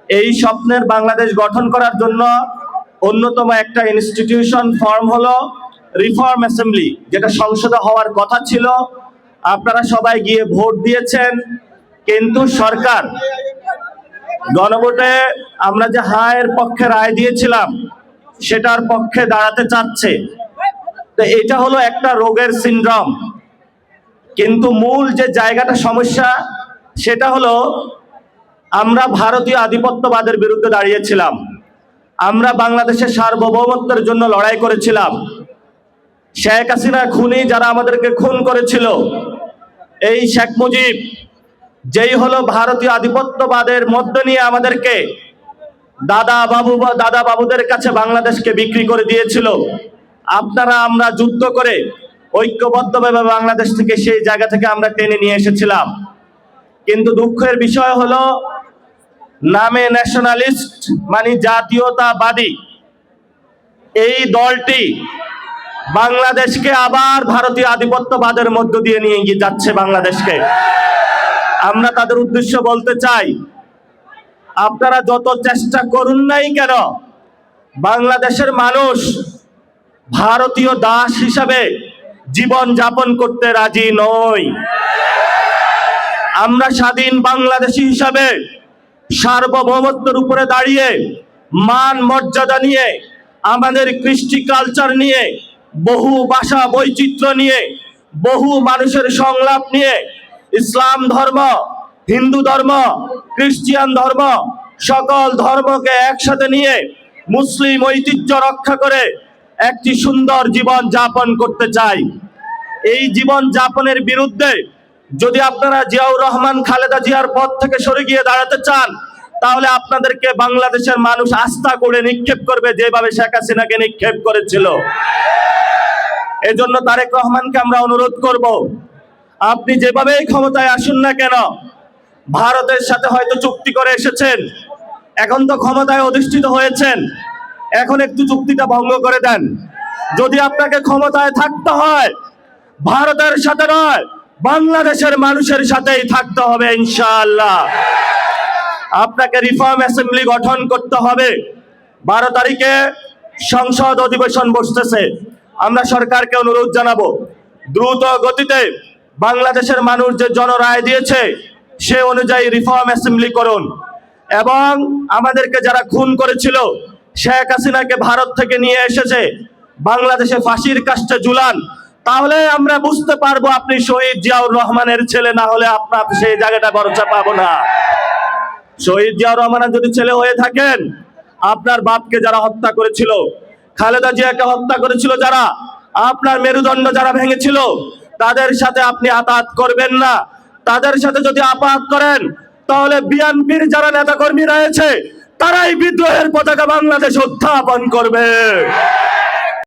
এই স্বপ্নের বাংলাদেশ গঠন করার জন্য অন্যতম একটা ইনস্টিটিউশন ফর্ম হলো রিফর্ম অ্যাসেম্বলি, যেটা সংসদে হওয়ার কথা ছিল। আপনারা সবাই গিয়ে ভোট দিয়েছেন, কিন্তু সরকার গণভোটে আমরা যে হায়ের পক্ষে রায় দিয়েছিলাম সেটার পক্ষে দাঁড়াতে চাচ্ছে। তো এটা হলো একটা রোগের সিনড্রোম। কিন্তু মূল যে জায়গাটা সমস্যা সেটা হলো আমরা ভারতীয় আধিপত্যবাদের বিরুদ্ধে দাঁড়িয়েছিলাম। আমরা বাংলাদেশের সার্বভৌমত্বের জন্য লড়াই করেছিলাম। শেখ হাসিনা খুনি যারা আমাদেরকে খুন করেছিল, এই শেখ মুজিব যেই হলো ভারতীয় আধিপত্যবাদের মধ্য নিয়ে আমাদেরকে দাদা বাবুদের কাছে বাংলাদেশকে বিক্রি করে দিয়েছিল। আপনারা আমরা যুদ্ধ করে ঐক্যবদ্ধভাবে বাংলাদেশ থেকে সেই জায়গা থেকে আমরা টেনে নিয়ে এসেছিলাম। কিন্তু দুঃখের বিষয় হলো নামে ন্যাশনালিস্ট মানে জাতীয়তাবাদী এই দলটি বাংলাদেশকে আবার ভারতীয় আধিপত্যবাদের মধ্য দিয়ে নিয়ে যাচ্ছে বাংলাদেশকে। আমরা তাদের উদ্দেশ্য বলতে চাই, আপনারা যত চেষ্টা করুন নাই কেন, বাংলাদেশের মানুষ ভারতীয় দাস হিসাবে জীবন যাপন করতে রাজি নয়। আমরা স্বাধীন বাংলাদেশী হিসাবে সার্বভৌমত্বের উপরে দাঁড়িয়ে মান মর্যাদা নিয়ে, আমাদের কৃষ্টি কালচার নিয়ে, বহু ভাষা বৈচিত্র্য নিয়ে, বহু মানুষের সংলাপ নিয়ে, ইসলাম ধর্ম, হিন্দু ধর্ম, খ্রিস্টান ধর্ম, সকল ধর্মকে একসাথে নিয়ে মুসলিম ঐতিহ্য রক্ষা করে একটি সুন্দর জীবন যাপন করতে চাই। এই জীবন যাপনের বিরুদ্ধে যদি আপনারা জিয়াউর রহমান খালেদা জিয়ার পদ থেকে সরে গিয়ে দাঁড়াতে চান, তাহলে আপনাদেরকে বাংলাদেশের মানুষ আস্থা করে নিক্ষেপ করবে, যেভাবে শেখ হাসিনাকে নিক্ষেপ করেছিল। এজন্য তারেক রহমানকে আমরা অনুরোধ করব, আপনি যেভাবেই ক্ষমতায় আসুন না কেন, ভারতের সাথে হয়তো চুক্তি করে এসেছেন, এখন তো ক্ষমতায় অধিষ্ঠিত হয়েছেন, এখন একটু চুক্তিটা ভঙ্গ করে দেন। যদি আপনাকে ক্ষমতায় থাকতে হয় ভারতের সাথে নয়, বাংলাদেশের মানুষের সাথেই থাকতে হবে ইনশাআল্লাহ। আপনাকে রিফর্ম অ্যাসেম্বলি গঠন করতে হবে। 12 তারিখে সংসদ অধিবেশন বসতেছে। আমরা সরকারকে অনুরোধ জানাবো, দ্রুত গতিতে বাংলাদেশের মানুষ যে জনরায় দিয়েছে সে অনুযায়ী রিফর্ম অ্যাসেম্বলি করুন, এবং আমাদেরকে যারা খুন করেছিল, শেখ হাসিনাকে ভারত থেকে নিয়ে এসেছে বাংলাদেশে ফাঁসির কাস্টে ঝুলান। তাহলে আমরা বুঝতে পারবো আপনি শহীদ জিয়াউর রহমানের ছেলে, না হলে আপনার সেই জায়গাটা ভরসা পাবো না। শহীদ জিয়াউর রহমানের যদি ছেলে হয়ে থাকেন, আপনার বাপকে যারা হত্যা করেছিল, খালেদা জিয়াকে হত্যা করেছিল যারা, আপনার মেরুদণ্ড যারা ভেঙেছিল, তাদের সাথে আপনি আতাত করবেন না। তাদের সাথে যদি আপাত করেন, তাহলে বিএনপির যারা নেতাকর্মী রয়েছে তারাই বিদ্রোহের পতাকা বাংলাদেশ উত্থাপন করবে।